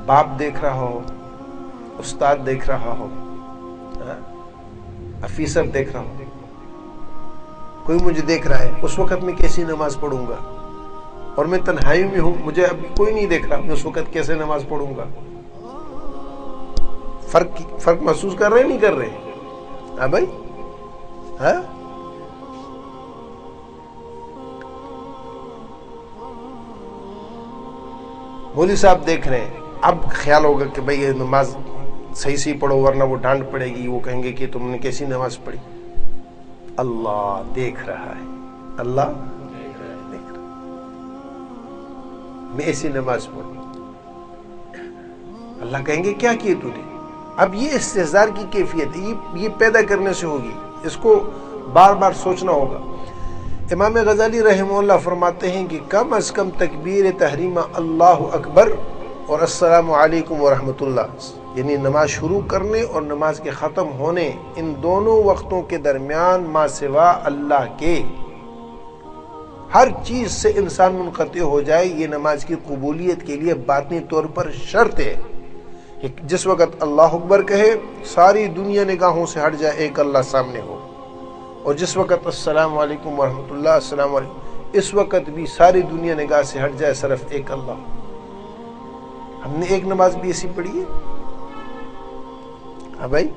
باپ دیکھ رہا ہو, استاد دیکھ رہا ہو, افیسر دیکھ رہا ہو, کوئی مجھے دیکھ رہا ہے, اس وقت میں کیسی نماز پڑھوں گا؟ اور میں تنہائی میں ہوں, مجھے اب کوئی نہیں دیکھ رہا, میں اس وقت کیسے نماز پڑھوں گا؟ فرق محسوس کر رہے نہیں کر رہے؟ ہاں بھائی, ہاں مولوی صاحب دیکھ رہے ہیں, اب خیال ہوگا کہ بھئی یہ نماز صحیح سے پڑھو ورنہ وہ ڈانٹ پڑے گی, وہ کہیں گے کہ تم نے کیسی نماز پڑھی. اللہ دیکھ رہا ہے, اللہ دیکھ رہا, میں ایسی نماز پڑھوں. اللہ کہیں گے کیا کیے تو نے؟ اب یہ استحضار کی کیفیت ہے, یہ پیدا کرنے سے ہوگی, اس کو بار بار سوچنا ہوگا. امام غزالی رحمہ اللہ فرماتے ہیں کہ کم از کم تکبیر تحریمہ اللہ اکبر اور السلام علیکم ورحمۃ اللہ, یعنی نماز شروع کرنے اور نماز کے ختم ہونے, ان دونوں وقتوں کے درمیان ما سوا اللہ کے ہر چیز سے انسان منقطع ہو جائے, یہ نماز کی قبولیت کے لیے باطنی طور پر شرط ہے. جس وقت اللہ اکبر کہے ساری دنیا نگاہوں سے ہٹ جائے, ایک اللہ سامنے ہو, اور جس وقت السلام علیکم ورحمۃ اللہ السلام علیکم, اس وقت بھی ساری دنیا نگاہ سے ہٹ جائے, صرف ایک اللہ. ہم نے ایک نماز بھی ایسی پڑھی ہے. ہاں بھائی,